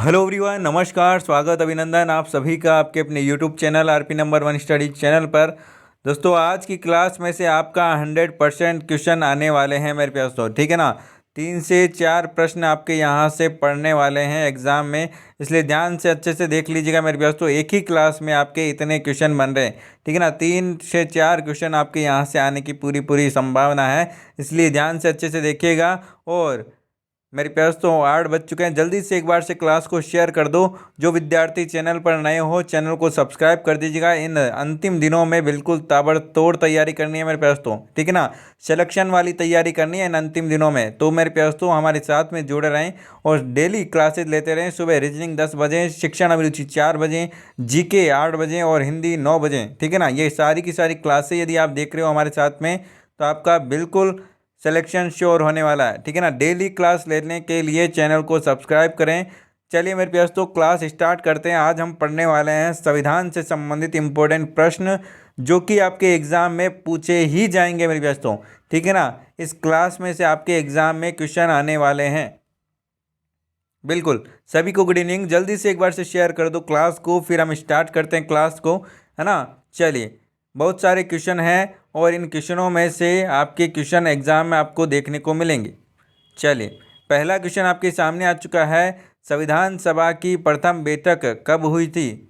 Hello everyone, नमस्कार, स्वागत, अभिनंदन आप सभी का आपके अपने YouTube channel RP number one study channel पर। दोस्तों, आज की क्लास में से आपका 100% क्वेश्चन आने वाले हैं मेरे पास, तो ठीक है ना। 3 से 4 प्रश्न आपके यहाँ से पढ़ने वाले हैं एग्जाम में, इसलिए ध्यान से अच्छे से देख लीजिएगा मेरे पास। तो एक ही क्लास में आपके इतने क्वेश्चन बन रहे हैं, ठीक है ना। 3 से 4 क्वेश्चन आपके यहाँ से आने की पूरी पूरी संभावना है, इसलिए ध्यान से अच्छे से देखिएगा। और मेरे पास तो 8 बज चुके हैं, जल्दी से एक बार से क्लास को शेयर कर दो। जो विद्यार्थी चैनल पर नए हो, चैनल को सब्सक्राइब कर दीजिएगा। इन अंतिम दिनों में बिल्कुल ताबड़तोड़ तैयारी करनी है मेरे पास, तो ठीक है ना। सिलेक्शन वाली तैयारी करनी है इन अंतिम दिनों में, तो मेरे पास तो हमारे साथ में जुड़े रहें और डेली क्लासेज लेते रहें। सुबह रीजनिंग 10 बजे, शिक्षण अभिरुचि 4 बजे, जीके 8 बजे और हिंदी 9 बजे, ठीक है ना। ये सारी की सारी क्लासेज यदि आप देख रहे हो हमारे साथ में, तो आपका बिल्कुल सिलेक्शन श्योर होने वाला है, ठीक है ना। डेली क्लास लेने के लिए चैनल को सब्सक्राइब करें। चलिए मेरे पास तो क्लास स्टार्ट करते हैं। आज हम पढ़ने वाले हैं संविधान से संबंधित इम्पोर्टेंट प्रश्न, जो कि आपके एग्जाम में पूछे ही जाएंगे मेरे पास, तो ठीक है ना। इस क्लास में से आपके एग्जाम में क्वेश्चन आने वाले हैं। बिल्कुल, सभी को गुड इवनिंग। जल्दी से एक बार से शेयर कर दो क्लास को, फिर हम स्टार्ट करते हैं क्लास को, है ना। चलिए, बहुत सारे क्वेश्चन हैं और इन क्वेश्चनों में से आपके क्वेश्चन एग्जाम में आपको देखने को मिलेंगे। चलिए, पहला क्वेश्चन आपके सामने आ चुका है। संविधान सभा की प्रथम बैठक कब हुई थी?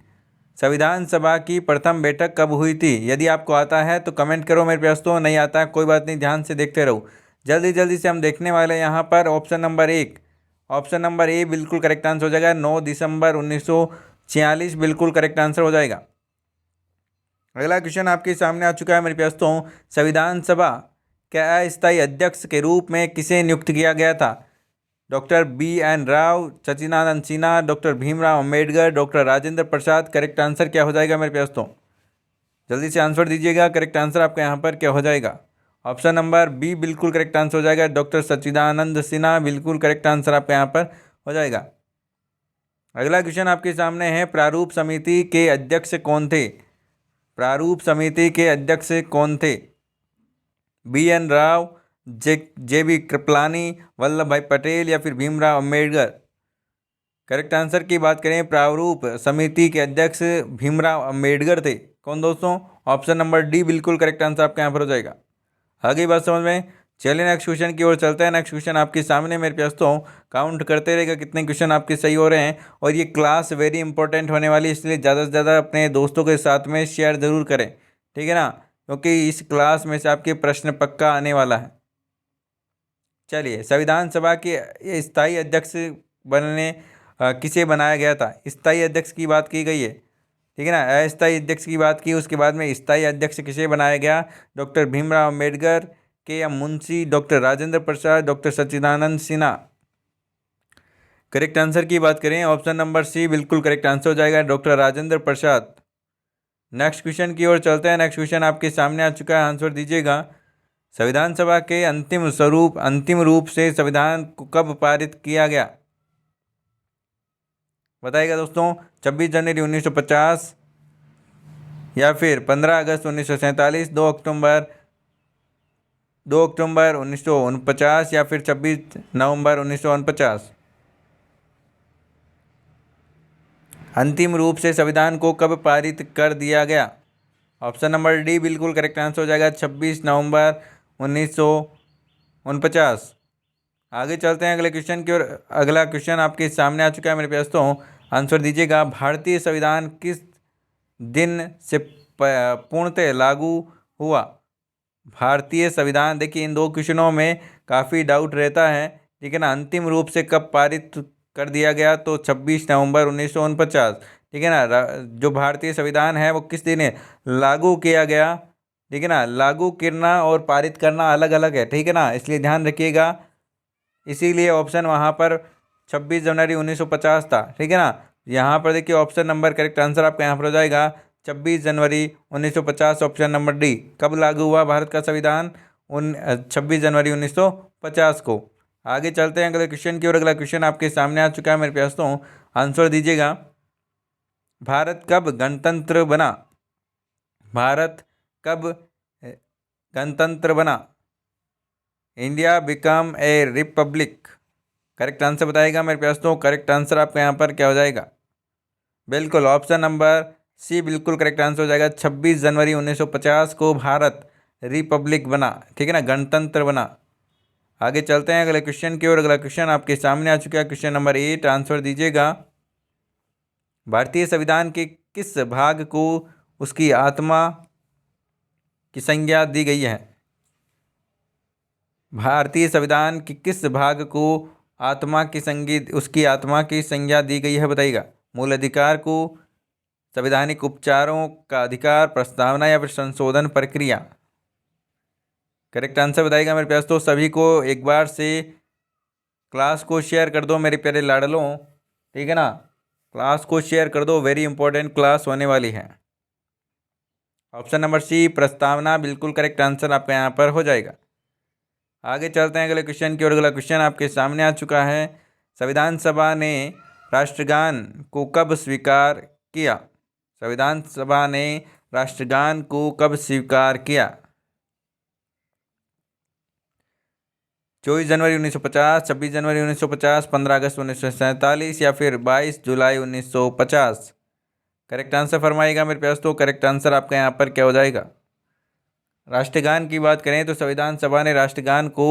संविधान सभा की प्रथम बैठक कब हुई थी? यदि आपको आता है तो कमेंट करो मेरे पास, तो नहीं आता है कोई बात नहीं, ध्यान से देखते रहो। जल्दी जल्दी से हम देखने वाले हैं यहाँ पर। ऑप्शन नंबर 1, ऑप्शन नंबर ए बिल्कुल करेक्ट आंसर हो जाएगा। 9 दिसंबर 1946 बिल्कुल करेक्ट आंसर हो जाएगा। अगला क्वेश्चन आपके सामने आ चुका है मेरे पास, तो संविधान सभा के अस्थायी अध्यक्ष के रूप में किसे नियुक्त किया गया था? डॉक्टर BN राव, सच्चिदानंद सिन्हा, डॉक्टर भीमराव अंबेडकर, डॉक्टर राजेंद्र प्रसाद। करेक्ट आंसर क्या हो जाएगा मेरे पास, तो जल्दी से आंसर दीजिएगा। करेक्ट आंसर आपका यहाँ पर क्या हो जाएगा? ऑप्शन नंबर बी बिल्कुल करेक्ट आंसर हो जाएगा। डॉक्टर सच्चिदानंद सिन्हा बिल्कुल करेक्ट आंसर आपका यहाँ पर हो जाएगा। अगला क्वेश्चन आपके सामने है। प्रारूप समिति के अध्यक्ष कौन थे? प्रारूप समिति के अध्यक्ष कौन थे? BN राव, JB कृपलानी, वल्लभ भाई पटेल या फिर भीमराव अंबेडकर। करेक्ट आंसर की बात करें, प्रारूप समिति के अध्यक्ष भीमराव अंबेडकर थे। कौन दोस्तों? ऑप्शन नंबर डी बिल्कुल करेक्ट आंसर आपके यहाँ पर हो जाएगा। आगे बात समझ में। चलिए नेक्स्ट क्वेश्चन की ओर चलते हैं। नेक्स्ट क्वेश्चन आपके सामने मेरे पास, तो काउंट करते रहेगा कितने क्वेश्चन आपके सही हो रहे हैं। और ये क्लास वेरी इंपॉर्टेंट होने वाली है, इसलिए ज़्यादा से ज़्यादा अपने दोस्तों के साथ में शेयर ज़रूर करें, ठीक है ना, क्योंकि इस क्लास में से आपके प्रश्न पक्का आने वाला है। चलिए, संविधान सभा के स्थायी अध्यक्ष बनने किसे बनाया गया था? स्थायी अध्यक्ष की बात की गई है, ठीक है ना। अस्थायी अध्यक्ष की बात की, उसके बाद में स्थायी अध्यक्ष किसे बनाया गया? Doctor Bhimrao Ambedkar, KM Munshi, doctor Rajendra Prasad, doctor Sachchidanand Sinha. Correct answer की बात करें, ऑप्शन नंबर सी बिल्कुल करेक्ट आंसर हो जाएगा, डॉक्टर राजेंद्र प्रसाद। नेक्स्ट क्वेश्चन की ओर चलते हैं। नेक्स्ट क्वेश्चन आपके सामने आ चुका है, आंसर दीजिएगा। संविधान सभा के अंतिम रूप से संविधान को कब पारित किया गया? बताइएगा दोस्तों। 26 जनवरी 1950 या फिर 15 अगस्त 1947, 2 अक्टूबर 1949 या फिर 26 नवंबर 1949। अंतिम रूप से संविधान को कब पारित कर दिया गया? ऑप्शन नंबर डी बिल्कुल करेक्ट आंसर हो जाएगा, 26 नवंबर 1949। आगे चलते हैं अगले क्वेश्चन की ओर। अगला क्वेश्चन आपके सामने आ चुका है मेरे पास, तो आंसर दीजिएगा। भारतीय संविधान किस दिन से पूर्णतः लागू हुआ? भारतीय संविधान, देखिए इन दो क्वेश्चनों में काफ़ी डाउट रहता है, ठीक है ना। अंतिम रूप से कब पारित कर दिया गया? तो 26 नवंबर 1949, ठीक है ना। जो भारतीय संविधान है वो किस दिन लागू किया गया, ठीक है ना। लागू करना और पारित करना अलग अलग है, ठीक है ना, इसलिए ध्यान रखिएगा। इसीलिए ऑप्शन वहाँ पर 26 जनवरी 1950 था, ठीक है ना। यहाँ पर देखिए ऑप्शन नंबर करेक्ट आंसर आपका यहाँ पर हो जाएगा 26 जनवरी 1950, ऑप्शन नंबर डी। कब लागू हुआ भारत का संविधान? 26 जनवरी 1950 को। आगे चलते हैं अगले क्वेश्चन की ओर। अगला क्वेश्चन आपके सामने आ चुका है मेरे पास, तो आंसर दीजिएगा। भारत कब गणतंत्र बना? भारत कब गणतंत्र बना? India become a Republic correct answer बताइएगा मेरे प्यास। तो करेक्ट आंसर आपका यहाँ पर क्या हो जाएगा? बिल्कुल ऑप्शन नंबर सी बिल्कुल करेक्ट आंसर हो जाएगा। 26 जनवरी 1950 को भारत रिपब्लिक बना, ठीक है ना, गणतंत्र बना। आगे चलते हैं अगले क्वेश्चन की ओर। अगला क्वेश्चन आपके सामने आ चुका है, क्वेश्चन नंबर 8, आंसर दीजिएगा। भारतीय संविधान के किस भाग को उसकी आत्मा की संज्ञा दी गई है? भारतीय संविधान के किस भाग को आत्मा की संगीत उसकी आत्मा की संज्ञा दी गई है बताइएगा? मूल अधिकार को, संवैधानिक उपचारों का अधिकार, प्रस्तावना या फिर संशोधन प्रक्रिया? करेक्ट आंसर बताइएगा मेरे प्यास। तो सभी को एक बार से क्लास को शेयर कर दो मेरे प्यारे लाडलों, ठीक है ना, क्लास को शेयर कर दो, वेरी इंपॉर्टेंट क्लास होने वाली है। ऑप्शन नंबर सी प्रस्तावना बिल्कुल करेक्ट आंसर आपका यहाँ पर हो जाएगा। आगे चलते हैं अगले क्वेश्चन की ओर। अगला क्वेश्चन आपके सामने आ चुका है, संविधान सभा ने राष्ट्रगान को कब स्वीकार किया? संविधान सभा ने राष्ट्रगान को कब स्वीकार किया? 24 जनवरी 1950, 26 जनवरी 1950, 15 अगस्त 1947 या फिर 22 जुलाई 1950? करेक्ट आंसर फरमाइएगा मेरे प्यास। तो करेक्ट आंसर आपका यहाँ पर क्या हो जाएगा? राष्ट्रगान की बात करें तो संविधान सभा ने राष्ट्रगान को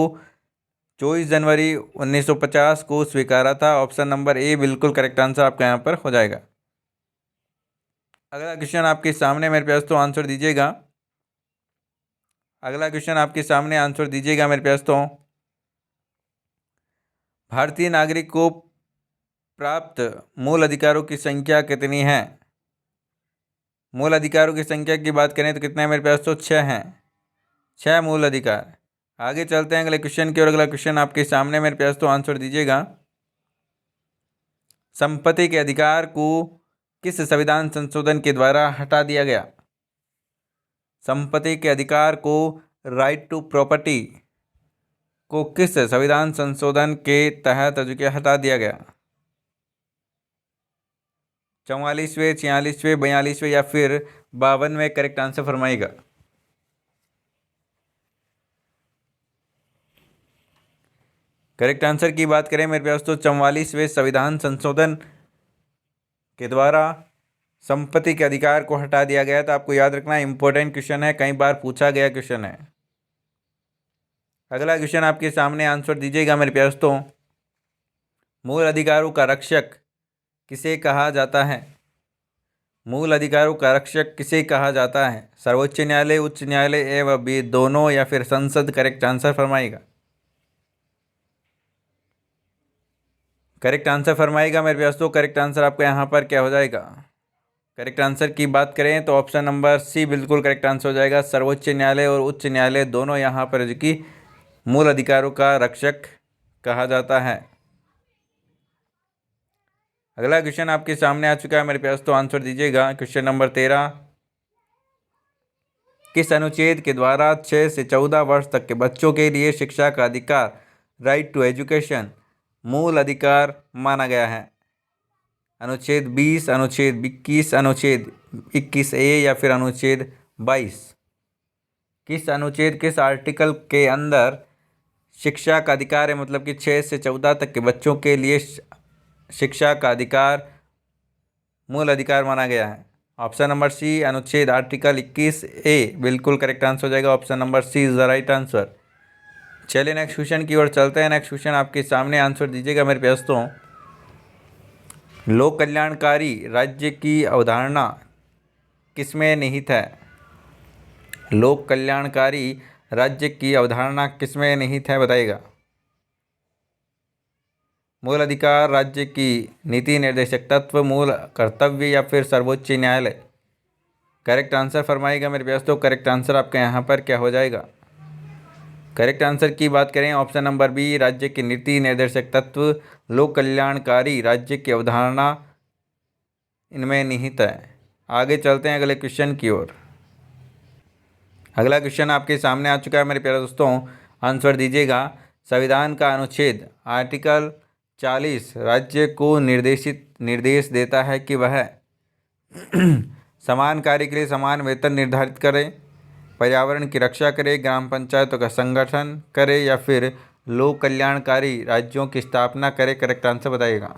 24 जनवरी 1950 को स्वीकारा था। ऑप्शन नंबर ए बिल्कुल करेक्ट आंसर आपका यहाँ पर हो जाएगा। अगला क्वेश्चन आपके सामने मेरे प्यास, तो आंसर दीजिएगा। अगला क्वेश्चन आपके सामने, आंसर दीजिएगा मेरे प्यास। तो भारतीय नागरिक को प्राप्त मूल अधिकारों की संख्या कितनी है? मूल अधिकारों की संख्या की बात करें तो कितने हैं मेरे प्यास? तो 6 हैं, 6 मूल अधिकार। आगे चलते हैं अगले क्वेश्चन की ओर। अगला क्वेश्चन आपके सामने मेरे प्यास, तो आंसर दीजिएगा। संपत्ति के अधिकार को किस संविधान संशोधन के द्वारा हटा दिया गया? संपत्ति के अधिकार को, राइट टू प्रॉपर्टी को किस संविधान संशोधन के तहत जो कि हटा दिया गया? 44वें, 46वें, 42वें या फिर 52वें? करेक्ट आंसर फरमाइएगा। करेक्ट आंसर की बात करें मेरे पास तो 44वें संविधान संशोधन के द्वारा संपत्ति के अधिकार को हटा दिया गया। तो आपको याद रखना, इंपॉर्टेंट क्वेश्चन है, कई बार पूछा गया क्वेश्चन है। अगला क्वेश्चन आपके सामने, आंसर दीजिएगा मेरे प्यास। तो मूल अधिकारों का रक्षक किसे कहा जाता है? मूल अधिकारों का रक्षक किसे कहा जाता है? सर्वोच्च न्यायालय, उच्च न्यायालय एवं भी दोनों या फिर संसद? करेक्ट आंसर फरमाइएगा। करेक्ट आंसर फरमाइएगा मेरे प्यास। तो करेक्ट आंसर आपका यहाँ पर क्या हो जाएगा? करेक्ट आंसर की बात करें तो ऑप्शन नंबर सी बिल्कुल करेक्ट आंसर हो जाएगा। सर्वोच्च न्यायालय और उच्च न्यायालय दोनों यहाँ पर जो कि मूल अधिकारों का रक्षक कहा जाता है। अगला क्वेश्चन आपके सामने आ चुका है मेरे प्यास, तो आंसर दीजिएगा। क्वेश्चन नंबर 13, किस अनुच्छेद के द्वारा 6 से 14 वर्ष तक के बच्चों के लिए शिक्षा का अधिकार, राइट टू एजुकेशन, मूल अधिकार माना गया है? अनुच्छेद 20, अनुच्छेद 21, अनुच्छेद 21A या फिर अनुच्छेद 22? किस अनुच्छेद, किस आर्टिकल के अंदर शिक्षा का अधिकार है, मतलब कि 6 से 14 तक के बच्चों के लिए शिक्षा का अधिकार मूल अधिकार माना गया है? ऑप्शन नंबर सी अनुच्छेद आर्टिकल 21A बिल्कुल करेक्ट आंसर हो जाएगा। Option number C is the right answer. चलिए नेक्स्ट क्वेश्चन की ओर चलते हैं। नेक्स्ट क्वेश्चन आपके सामने, आंसर दीजिएगा मेरे प्यास। तो लोक कल्याणकारी राज्य की अवधारणा किसमें निहित है? लोक कल्याणकारी राज्य की अवधारणा किसमें निहित है बताइएगा? मूल अधिकार, राज्य की नीति निर्देशक तत्व, मूल कर्तव्य या फिर सर्वोच्च न्यायालय? करेक्ट आंसर फरमाइएगा मेरे प्यास। तो करेक्ट आंसर आपका यहाँ पर क्या हो जाएगा? करेक्ट आंसर की बात करें ऑप्शन नंबर बी, राज्य की नीति निर्देशक तत्व, लोक कल्याणकारी राज्य की अवधारणा इनमें निहित है। आगे चलते हैं अगले क्वेश्चन की ओर। अगला क्वेश्चन आपके सामने आ चुका है मेरे प्यारे दोस्तों, आंसर दीजिएगा। संविधान का अनुच्छेद आर्टिकल 40 राज्य को निर्देश देता है कि वह समान कार्य के लिए समान वेतन निर्धारित करे, पर्यावरण की रक्षा करे, ग्राम पंचायतों का संगठन करे या फिर लोक कल्याणकारी राज्यों की स्थापना करे। करेक्ट आंसर बताइएगा।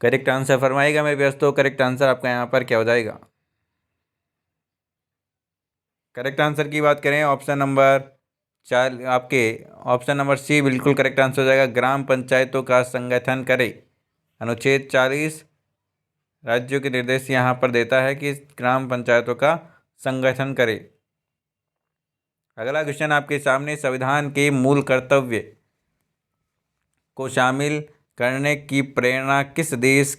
करेक्ट आंसर फरमाइएगा मेरे दोस्तों। करेक्ट आंसर आपका यहाँ पर क्या हो जाएगा? करेक्ट आंसर की बात करें ऑप्शन नंबर 4 आपके ऑप्शन नंबर सी बिल्कुल करेक्ट आंसर हो जाएगा। ग्राम पंचायतों का संगठन करे। अनुच्छेद 40 राज्यों के निर्देश यहाँ पर देता है कि ग्राम पंचायतों का संगठन करे। अगला क्वेश्चन आपके सामने, संविधान के मूल कर्तव्य को शामिल करने की प्रेरणा किस देश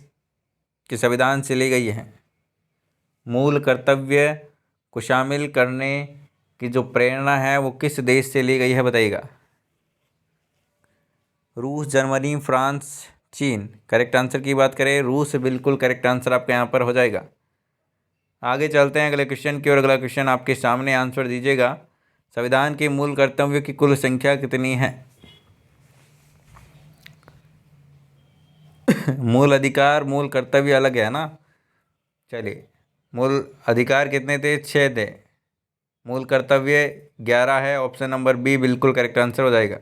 के संविधान से ली गई है? मूल कर्तव्य को शामिल करने की जो प्रेरणा है वो किस देश से ली गई है बताइएगा। रूस, जर्मनी, फ्रांस, चीन। करेक्ट आंसर की बात करें रूस बिल्कुल करेक्ट आंसर आपके यहाँ पर हो जाएगा। आगे चलते हैं अगले क्वेश्चन की ओर। अगला क्वेश्चन आपके सामने आंसर दीजिएगा। संविधान के मूल कर्तव्यों की कुल संख्या कितनी है? मूल अधिकार मूल कर्तव्य अलग है ना। चलिए, मूल अधिकार कितने थे? 6 थे। मूल कर्तव्य 11 है। ऑप्शन नंबर बी बिल्कुल करेक्ट आंसर हो जाएगा।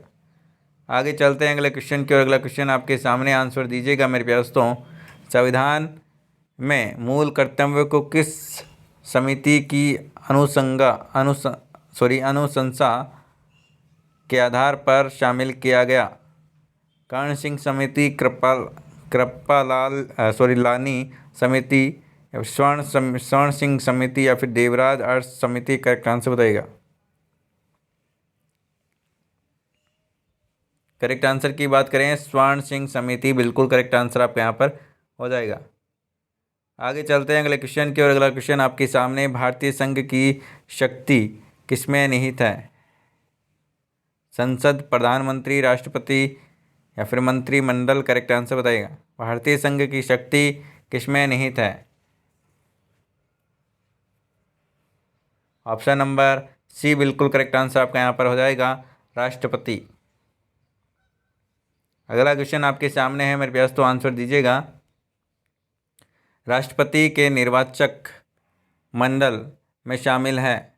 आगे चलते हैं अगले क्वेश्चन की ओर। अगला क्वेश्चन आपके सामने आंसर दीजिएगा मेरे प्यारे दोस्तों। संविधान में मूल कर्तव्यों को किस समिति की अनुशंसा के आधार पर शामिल किया गया? कर्ण सिंह समिति, लानी समिति, स्वर्ण सिंह समिति या फिर देवराज अर्थ समिति? करेक्ट आंसर बताइएगा। करेक्ट आंसर की बात करें स्वर्ण सिंह समिति बिल्कुल करेक्ट आंसर आपके यहाँ पर हो जाएगा। आगे चलते हैं अगले क्वेश्चन की ओर। अगला क्वेश्चन आपके सामने, भारतीय संघ की शक्ति किसमें निहित है? संसद, प्रधानमंत्री, राष्ट्रपति या फिर मंत्रिमंडल? करेक्ट आंसर बताइएगा। भारतीय संघ की शक्ति किसमें निहित है? ऑप्शन नंबर सी बिल्कुल करेक्ट आंसर आपका यहाँ पर हो जाएगा, राष्ट्रपति। अगला क्वेश्चन आपके सामने है मेरे प्यास, तो आंसर दीजिएगा। राष्ट्रपति के निर्वाचक मंडल में शामिल है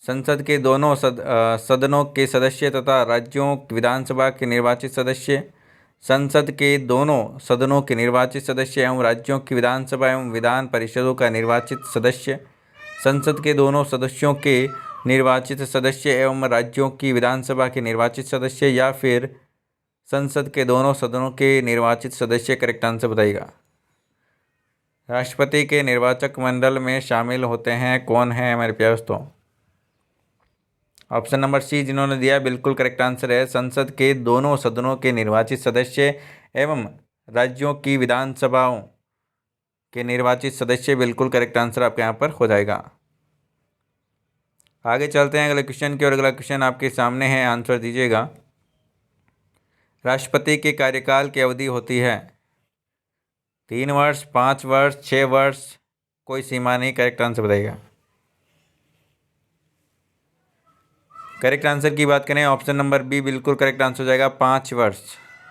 संसद के दोनों सदनों के सदस्य तथा राज्यों विधानसभा के निर्वाचित सदस्य, संसद के दोनों सदनों के निर्वाचित सदस्य एवं राज्यों की विधानसभा एवं विधान परिषदों का निर्वाचित सदस्य, संसद के दोनों सदस्यों के निर्वाचित सदस्य एवं राज्यों की विधानसभा के निर्वाचित सदस्य, या फिर संसद के दोनों सदनों के निर्वाचित सदस्य? करेक्ट आंसर बताइएगा। राष्ट्रपति के निर्वाचक मंडल में शामिल होते हैं कौन है हमारे प्यारे दोस्तों? ऑप्शन नंबर सी जिन्होंने दिया बिल्कुल करेक्ट आंसर है, संसद के दोनों सदनों के निर्वाचित सदस्य एवं राज्यों की विधानसभाओं के निर्वाचित सदस्य। बिल्कुल करेक्ट आंसर आपके यहाँ पर हो जाएगा। आगे चलते हैं अगले क्वेश्चन की ओर। अगला क्वेश्चन आपके सामने है, आंसर दीजिएगा। राष्ट्रपति के कार्यकाल की अवधि होती है 3 वर्ष, 5 वर्ष, 6 वर्ष, कोई सीमा नहीं। करेक्ट आंसर बताइएगा। करेक्ट आंसर की बात करें ऑप्शन नंबर बी बिल्कुल करेक्ट आंसर हो जाएगा, 5 वर्ष।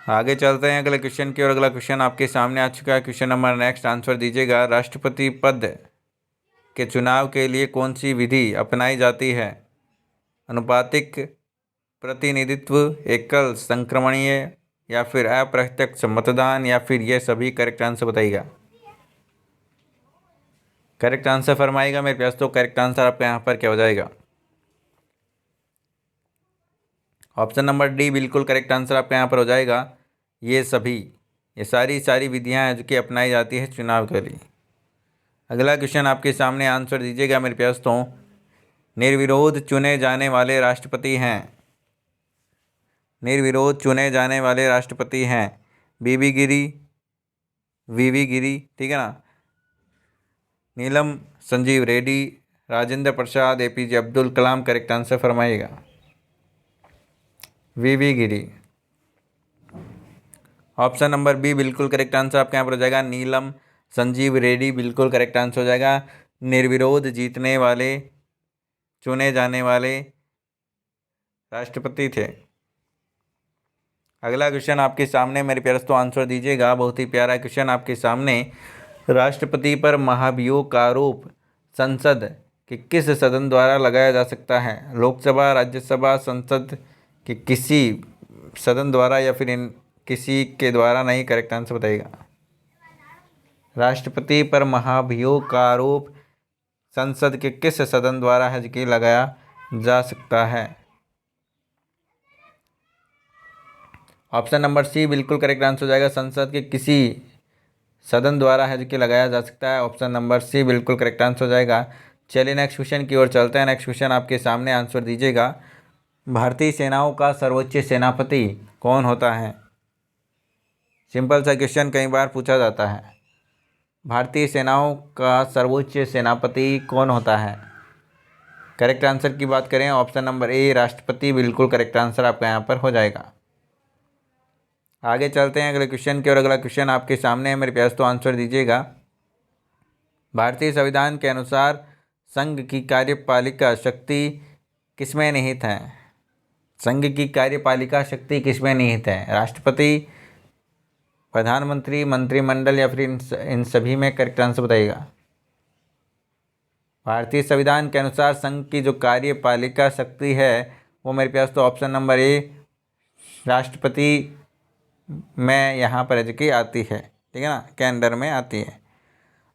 आगे चलते हैं अगले क्वेश्चन की ओर। अगला क्वेश्चन आपके सामने आ चुका है। क्वेश्चन नंबर नेक्स्ट, आंसर दीजिएगा। राष्ट्रपति पद के चुनाव के लिए कौन सी विधि अपनाई जाती है? अनुपातिक प्रतिनिधित्व, एकल संक्रमणीय, या फिर अप्रत्यक्ष मतदान, या फिर ये सभी? करेक्ट आंसर बताइएगा। करेक्ट आंसर फरमाइएगा मेरे प्यास, तो करेक्ट आंसर आपका यहाँ पर क्या हो जाएगा? ऑप्शन नंबर डी बिल्कुल करेक्ट आंसर आपका यहाँ पर हो जाएगा। ये सभी, ये सारी विधियाँ हैं जो कि अपनाई जाती है चुनाव के लिए। अगला क्वेश्चन आपके सामने, आंसर दीजिएगा मेरे प्यास। तो निर्विरोध चुने जाने वाले राष्ट्रपति हैं, निर्विरोध चुने जाने वाले राष्ट्रपति हैं वीवी गिरी, ठीक है ना, Neelam Sanjiva Reddy, Rajendra Prasad, APJ Abdul Kalam? Correct answer फरमाइएगा। VV Giri. Option number B बिल्कुल करेक्ट आंसर आपके यहाँ पर हो जाएगा, नीलम संजीव रेड्डी बिल्कुल करेक्ट आंसर हो जाएगा। निर्विरोध जीतने वाले चुने जाने वाले राष्ट्रपति थे। अगला क्वेश्चन आपके सामने मेरे प्यारे दोस्तों, आंसर दीजिएगा। बहुत ही प्यारा क्वेश्चन आपके सामने। राष्ट्रपति पर महाभियोग का आरोप संसद कि किस सदन द्वारा लगाया जा सकता है? लोकसभा, राज्यसभा, संसद के किसी सदन द्वारा या फिर इन किसी के द्वारा नहीं। करेक्ट आंसर बताइएगा। राष्ट्रपति पर महाभियोग का आरोप संसद के किस सदन द्वारा है कि लगाया जा सकता है? ऑप्शन नंबर सी बिल्कुल करेक्ट आंसर हो जाएगा। संसद के किसी सदन द्वारा है कि लगाया जा सकता है। ऑप्शन नंबर सी बिल्कुल करेक्ट आंसर हो जाएगा। चलिए नेक्स्ट क्वेश्चन की ओर चलते हैं। नेक्स्ट क्वेश्चन आपके सामने, आंसर दीजिएगा। भारतीय सेनाओं का सर्वोच्च सेनापति कौन होता है? सिंपल सा क्वेश्चन कई बार पूछा जाता है। भारतीय सेनाओं का सर्वोच्च सेनापति कौन होता है? करेक्ट आंसर की बात करें, ऑप्शन नंबर ए राष्ट्रपति बिल्कुल करेक्ट आंसर आपका यहाँ पर हो जाएगा। आगे चलते हैं अगले क्वेश्चन की ओर। अगला क्वेश्चन आपके सामने है मेरे प्यास, तो आंसर दीजिएगा। भारतीय संविधान के अनुसार संघ की कार्यपालिका शक्ति किसमें निहित है? संघ की कार्यपालिका शक्ति किसमें निहित है? राष्ट्रपति, प्रधानमंत्री, मंत्रिमंडल या फिर इन सभी में? करेक्ट आंसर बताइएगा। भारतीय संविधान के अनुसार संघ की जो कार्यपालिका शक्ति है वो मेरे पास तो ऑप्शन नंबर ए राष्ट्रपति में यहाँ पर की आती है, ठीक है ना, के अंडर में आती है।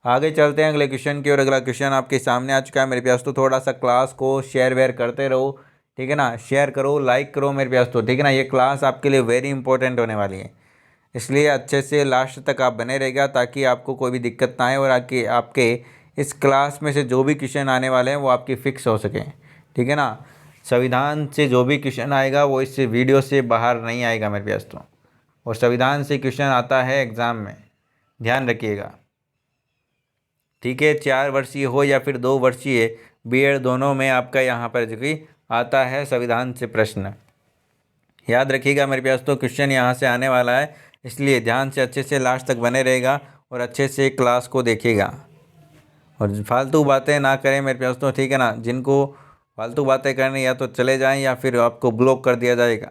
आगे चलते हैं अगले क्वेश्चन की ओर। अगला क्वेश्चन आपके सामने आ चुका है मेरे पास, तो थोड़ा सा क्लास को शेयर वेयर करते रहो, ठीक है ना, शेयर करो, लाइक करो मेरे पास तो, ठीक है ना। ये क्लास आपके लिए वेरी इंपॉर्टेंट होने वाली है, इसलिए अच्छे से लास्ट तक आप बने रहेगा ताकि आपको कोई भी दिक्कत ना आए और आपके इस क्लास में से जो भी क्वेश्चन आने वाले हैं वो आपकी फ़िक्स हो सके, ठीक है ना। संविधान से जो भी क्वेश्चन आएगा वो इस वीडियो से बाहर नहीं आएगा मेरे पास तो, और संविधान से क्वेश्चन आता है एग्ज़ाम में, ध्यान रखिएगा, ठीक है। 4 वर्षीय हो या फिर 2 वर्षीय, बीएड दोनों में आपका यहाँ पर जो कि आता है संविधान से प्रश्न, याद रखिएगा मेरे पास तो। क्वेश्चन यहाँ से आने वाला है, इसलिए ध्यान से अच्छे से लास्ट तक बने रहेगा और अच्छे से क्लास को देखिएगा और फालतू बातें ना करें मेरे पास तो, ठीक है ना। जिनको फालतू बातें करनी या तो चले जाएं या फिर आपको ब्लॉक कर दिया जाएगा।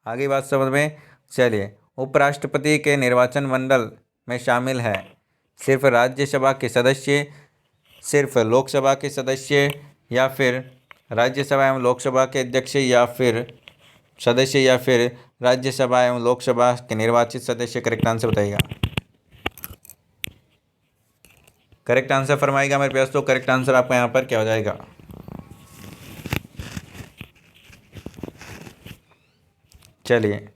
आगे बात समझ में। चलिए, उपराष्ट्रपति के निर्वाचन मंडल में शामिल है सिर्फ राज्यसभा के सदस्य, सिर्फ लोकसभा के सदस्य, या फिर राज्यसभा एवं लोकसभा के अध्यक्ष या फिर सदस्य, या फिर राज्यसभा एवं लोकसभा के निर्वाचित सदस्य? करेक्ट आंसर बताइएगा। करेक्ट आंसर फरमाइएगा मेरे पास तो। करेक्ट आंसर आपका यहाँ पर क्या हो जाएगा? चलिए,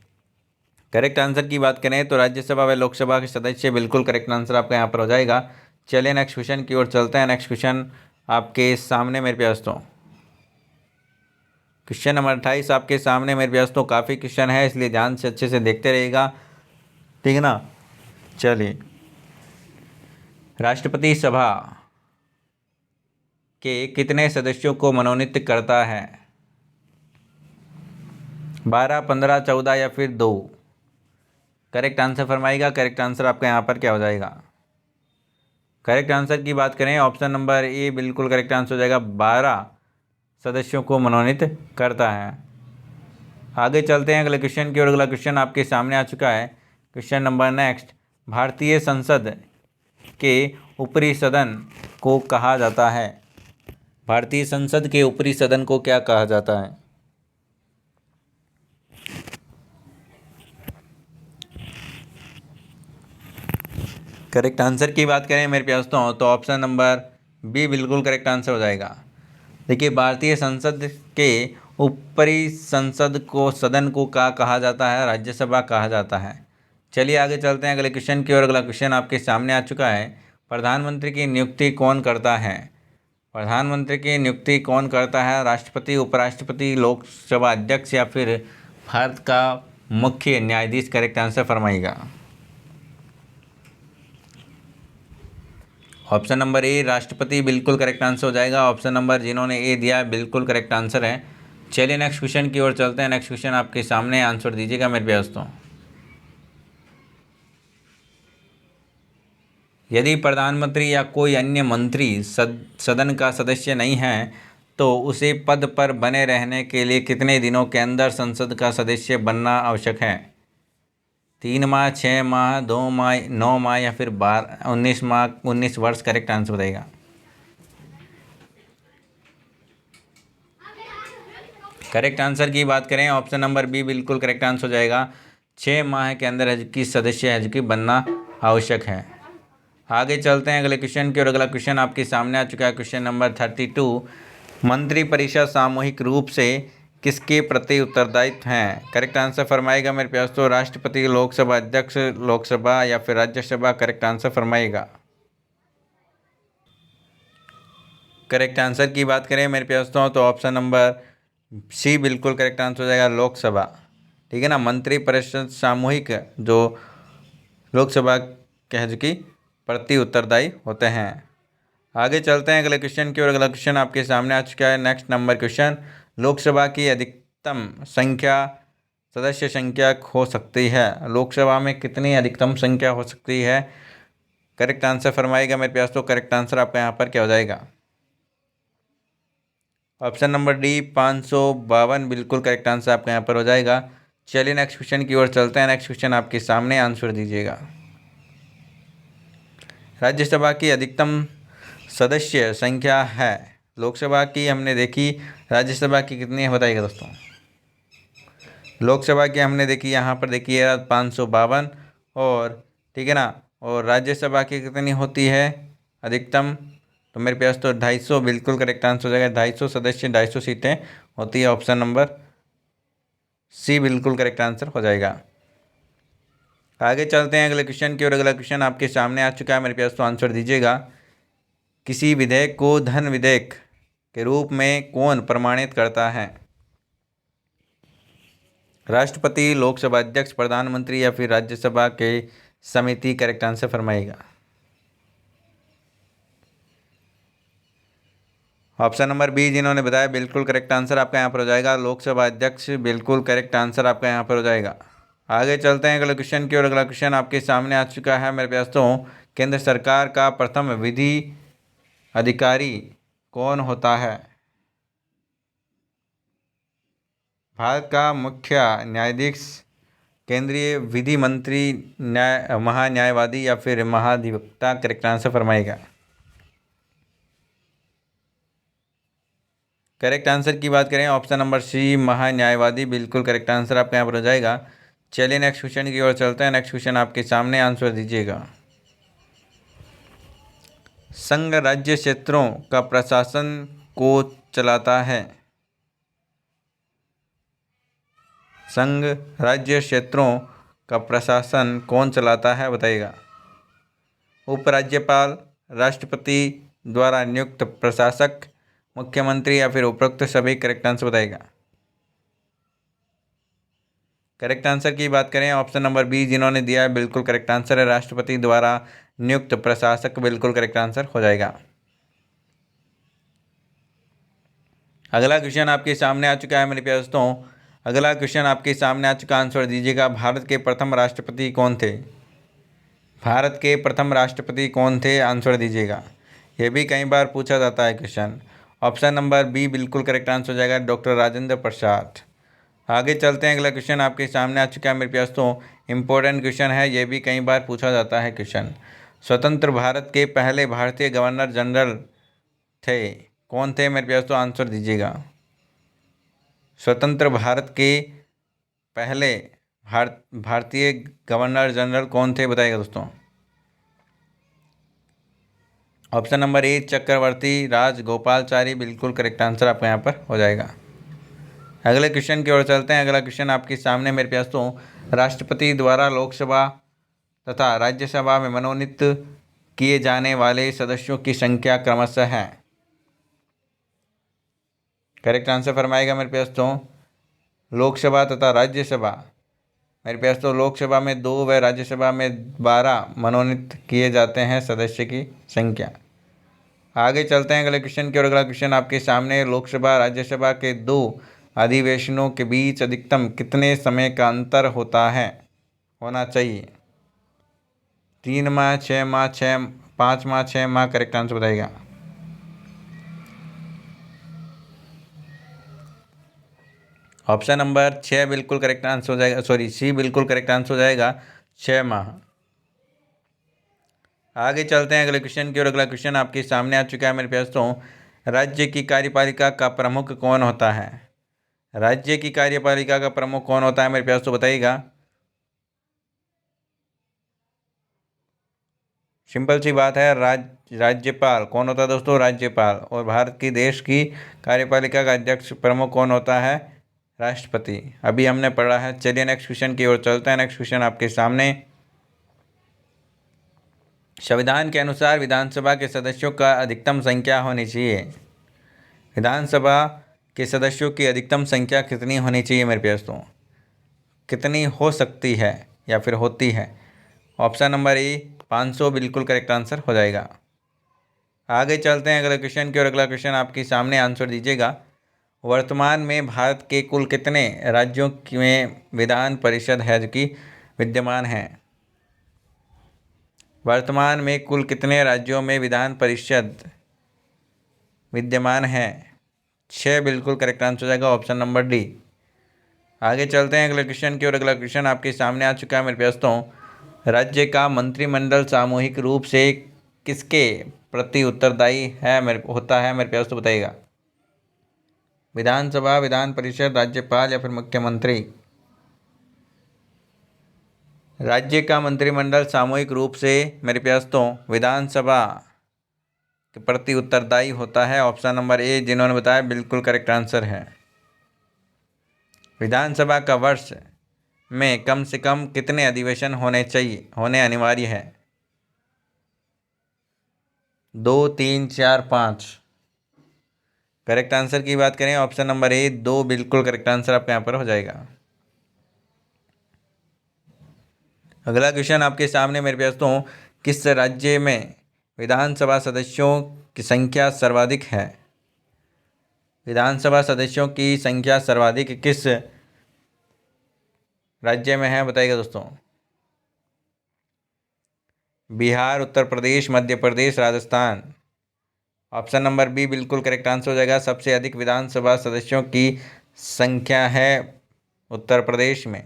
करेक्ट आंसर की बात करें तो राज्यसभा व लोकसभा के सदस्य बिल्कुल करेक्ट आंसर आपका यहाँ पर हो जाएगा। चलिए नेक्स्ट क्वेश्चन की ओर चलते हैं। नेक्स्ट क्वेश्चन आपके सामने मेरे पास तो क्वेश्चन नंबर 28 आपके सामने मेरे पास तो काफ़ी क्वेश्चन है, इसलिए ध्यान से अच्छे से देखते रहिएगा, ठीक है ना। चलिए, राष्ट्रपति सभा के कितने सदस्यों को मनोनीत करता है? 12, 15, 14 या फिर 2? करेक्ट आंसर फरमाइएगा। करेक्ट आंसर आपका यहाँ पर क्या हो जाएगा? करेक्ट आंसर की बात करें, ऑप्शन नंबर ए बिल्कुल करेक्ट आंसर हो जाएगा। 12 सदस्यों को मनोनीत करता है। आगे चलते हैं अगले क्वेश्चन की ओर। अगला क्वेश्चन आपके सामने आ चुका है। क्वेश्चन नंबर नेक्स्ट, भारतीय संसद के ऊपरी सदन को कहा जाता है? भारतीय संसद के ऊपरी सदन को क्या कहा जाता है? करेक्ट आंसर की बात करें मेरे प्यास तो ऑप्शन नंबर बी बिल्कुल करेक्ट आंसर हो जाएगा। देखिए, भारतीय संसद के ऊपरी संसद को सदन को क्या कहा जाता है? राज्यसभा कहा जाता है। चलिए आगे चलते हैं अगले क्वेश्चन की ओर। अगला क्वेश्चन आपके सामने आ चुका है। प्रधानमंत्री की नियुक्ति कौन करता है? प्रधानमंत्री की नियुक्ति कौन करता है? राष्ट्रपति, उपराष्ट्रपति, लोकसभा अध्यक्ष या फिर भारत का मुख्य न्यायाधीश? करेक्ट आंसर फरमाइएगा। ऑप्शन नंबर ए राष्ट्रपति बिल्कुल करेक्ट आंसर हो जाएगा। ऑप्शन नंबर जिन्होंने ए दिया है बिल्कुल करेक्ट आंसर है। चलिए नेक्स्ट क्वेश्चन की ओर चलते हैं। नेक्स्ट क्वेश्चन आपके सामने, आंसर दीजिएगा मेरे दोस्तों। यदि प्रधानमंत्री या कोई अन्य मंत्री सदन का सदस्य नहीं है तो उसे पद पर बने रहने के लिए कितने दिनों के अंदर संसद का सदस्य बनना आवश्यक है? 3 माह, 6 माह, 2 माह, 9 माह या फिर 19 माह, 19 वर्ष? करेक्ट आंसर बताइएगा। करेक्ट आंसर की बात करें, ऑप्शन नंबर बी बिल्कुल करेक्ट आंसर हो जाएगा। 6 माह के अंदर एजुकी सदस्य एजुकी बनना आवश्यक है। आगे चलते हैं अगले क्वेश्चन की और अगला क्वेश्चन आपके सामने आ चुका है, क्वेश्चन नंबर 32। मंत्रिपरिषद सामूहिक रूप से किसके प्रति उत्तरदायित्व हैं? करेक्ट आंसर फरमाएगा मेरे प्यार दोस्तों, राष्ट्रपति, लोकसभा अध्यक्ष, लोकसभा या फिर राज्यसभा। करेक्ट आंसर फरमाएगा। करेक्ट आंसर की बात करें मेरे प्यार दोस्तों तो ऑप्शन नंबर सी बिल्कुल करेक्ट आंसर हो जाएगा, लोकसभा। ठीक है ना, मंत्रिपरिषद सामूहिक जो लोकसभा कह चुकी प्रति उत्तरदायी होते हैं। आगे चलते हैं अगले क्वेश्चन की और अगला क्वेश्चन आपके सामने आ चुका है। नेक्स्ट नंबर क्वेश्चन, लोकसभा की अधिकतम संख्या सदस्य संख्या हो सकती है? लोकसभा में कितनी अधिकतम संख्या हो सकती है? करेक्ट आंसर फरमाएगा मेरे प्यास। तो करेक्ट आंसर आपका यहाँ पर क्या हो जाएगा? ऑप्शन नंबर डी 552 बिल्कुल करेक्ट आंसर आपका यहाँ पर हो जाएगा। चलिए नेक्स्ट क्वेश्चन की ओर चलते हैं। नेक्स्ट क्वेश्चन आपके सामने, आंसर दीजिएगा। राज्यसभा की अधिकतम सदस्य संख्या है, लोकसभा की हमने देखी, राज्यसभा की कितनी है बताइएगा दोस्तों। लोकसभा की हमने देखी यहाँ पर देखिए 552 और ठीक है ना, और राज्यसभा की कितनी होती है अधिकतम? तो मेरे पास तो 250 बिल्कुल करेक्ट आंसर हो जाएगा। 250 सदस्य 250 सीटें होती है। ऑप्शन नंबर सी बिल्कुल करेक्ट आंसर हो जाएगा। आगे चलते हैं अगले क्वेश्चन की और अगला क्वेश्चन आपके सामने आ चुका है मेरे पास, तो आंसर दीजिएगा। किसी विधेयक को धन विधेयक के रूप में कौन प्रमाणित करता है? राष्ट्रपति, लोकसभा अध्यक्ष, प्रधानमंत्री या फिर राज्यसभा के समिति? करेक्ट आंसर फरमाएगा। ऑप्शन नंबर बी जिन्होंने बताया बिल्कुल करेक्ट आंसर आपका यहाँ पर हो जाएगा, लोकसभा अध्यक्ष। बिल्कुल करेक्ट आंसर आपका यहाँ पर हो जाएगा। आगे चलते हैं अगले क्वेश्चन की और अगला क्वेश्चन आपके सामने आ चुका है मेरे दोस्तों। केंद्र सरकार का प्रथम विधि अधिकारी कौन होता है? भारत का मुख्य न्यायाधीश, केंद्रीय विधि मंत्री, न्याय महान्यायवादी या फिर महाधिवक्ता? करेक्ट आंसर फरमाएगा। करेक्ट आंसर की बात करें, ऑप्शन नंबर सी महान्यायवादी बिल्कुल करेक्ट आंसर आपका यहाँ पर हो जाएगा। चलिए नेक्स्ट क्वेश्चन की ओर चलते हैं। नेक्स्ट क्वेश्चन आपके सामने, आंसर दीजिएगा। संघ राज्य क्षेत्रों का प्रशासन को चलाता है? संघ राज्य क्षेत्रों का प्रशासन कौन चलाता है बताइएगा? उपराज्यपाल, राष्ट्रपति द्वारा नियुक्त प्रशासक, मुख्यमंत्री या फिर उपरोक्त सभी? करेक्ट आंसर बताइएगा। करेक्ट आंसर की बात करें, ऑप्शन नंबर बी जिन्होंने दिया है बिल्कुल करेक्ट आंसर है, राष्ट्रपति द्वारा नियुक्त प्रशासक। बिल्कुल करेक्ट आंसर हो जाएगा। अगला क्वेश्चन आपके सामने आ चुका है मेरे प्यारे दोस्तों। अगला क्वेश्चन आपके सामने आ चुका, आंसर दीजिएगा। भारत के प्रथम राष्ट्रपति कौन थे? भारत के प्रथम राष्ट्रपति कौन थे? आंसर दीजिएगा। यह भी कई बार पूछा जाता है क्वेश्चन। ऑप्शन नंबर बी बिल्कुल करेक्ट आंसर हो जाएगा, डॉक्टर राजेंद्र प्रसाद। आगे चलते हैं, अगला क्वेश्चन आपके सामने आ चुका है मेरे प्यारे दोस्तों। इंपॉर्टेंट क्वेश्चन है, यह भी कई बार पूछा जाता है क्वेश्चन। स्वतंत्र भारत के पहले भारतीय गवर्नर जनरल थे, कौन थे मेरे प्यारे दोस्तों? आंसर दीजिएगा। स्वतंत्र भारत के पहले भारतीय गवर्नर जनरल कौन थे बताइएगा दोस्तों? ऑप्शन नंबर ए चक्रवर्ती राजगोपालचारी। बिल्कुल करेक्ट आंसर आपका यहाँ पर हो जाएगा। अगले क्वेश्चन की ओर चलते हैं। अगला क्वेश्चन आपके सामने मेरे प्यारे दोस्तों, राष्ट्रपति द्वारा लोकसभा तथा राज्यसभा में मनोनीत किए जाने वाले सदस्यों की संख्या क्रमशः है? करेक्ट आंसर फरमाएगा मेरे प्यारे दोस्तों, लोकसभा तथा राज्यसभा। मेरे प्यारे दोस्तों, लोकसभा में 2 व राज्यसभा में 12 मनोनीत किए जाते हैं सदस्य की संख्या। आगे चलते हैं अगले क्वेश्चन की और अगला क्वेश्चन आपके सामने, लोकसभा राज्यसभा के 2 अधिवेशनों के बीच अधिकतम कितने समय का अंतर होना चाहिए? 3 माह, 6 माह, 5 माह, 6 माह? करेक्ट आंसर बताइएगा। ऑप्शन नंबर 6 बिल्कुल करेक्ट आंसर हो जाएगा, सॉरी सी बिल्कुल करेक्ट आंसर हो जाएगा, 6 माह। आगे चलते हैं अगले क्वेश्चन की और अगला क्वेश्चन आपके सामने आ चुका है मेरे प्यारे दोस्तों। राज्य की कार्यपालिका का प्रमुख कौन होता है? राज्य की कार्यपालिका का प्रमुख कौन होता है मेरे प्यास, तो बताइएगा। सिंपल सी बात है, राज्यपाल कौन होता है दोस्तों, राज्यपाल। और भारत की देश की कार्यपालिका का अध्यक्ष प्रमुख कौन होता है, राष्ट्रपति। अभी हमने पढ़ा है। चलिए नेक्स्ट क्वेश्चन की ओर चलते हैं। नेक्स्ट क्वेश्चन आपके सामने, संविधान के अनुसार विधानसभा के सदस्यों का अधिकतम संख्या होनी चाहिए। विधानसभा के सदस्यों की अधिकतम संख्या कितनी होनी चाहिए मेरे दोस्तों, कितनी हो सकती है या फिर होती है। ऑप्शन नंबर ए 500 बिल्कुल करेक्ट आंसर हो जाएगा। आगे चलते हैं अगले क्वेश्चन की और अगला क्वेश्चन आपके सामने, आंसर दीजिएगा। वर्तमान में भारत के कुल कितने राज्यों में विधान परिषद है जो कि विद्यमान है। वर्तमान में कुल कितने राज्यों में विधान परिषद विद्यमान है। 6 बिल्कुल करेक्ट आंसर हो जाएगा, ऑप्शन नंबर डी। आगे चलते हैं अगले क्वेश्चन की और अगला क्वेश्चन आपके सामने आ चुका है मेरे दोस्तों। राज्य का मंत्रिमंडल सामूहिक रूप से किसके प्रति उत्तरदायी है होता है मेरे दोस्तों, बताइएगा। विधानसभा, विधान परिषद, राज्यपाल या फिर मुख्यमंत्री। राज्य का मंत्रिमंडल सामूहिक रूप से मेरे दोस्तों विधानसभा के प्रति उत्तरदायी होता है। ऑप्शन नंबर ए जिन्होंने बताया बिल्कुल करेक्ट आंसर है। विधानसभा का वर्ष में कम से कम कितने अधिवेशन होने अनिवार्य है। 2, 3, 4, 5। करेक्ट आंसर की बात करें, ऑप्शन नंबर ए 2 बिल्कुल करेक्ट आंसर आपके यहाँ पर हो जाएगा। अगला क्वेश्चन आपके सामने मेरे दोस्तों, किस राज्य में विधानसभा सदस्यों की संख्या सर्वाधिक है। विधानसभा सदस्यों की संख्या सर्वाधिक किस राज्य में है, बताइएगा दोस्तों। Bihar, Uttar Pradesh, Madhya Pradesh, Rajasthan. Option number B बिल्कुल करेक्ट आंसर हो जाएगा। सबसे अधिक विधानसभा सदस्यों की संख्या है उत्तर प्रदेश में।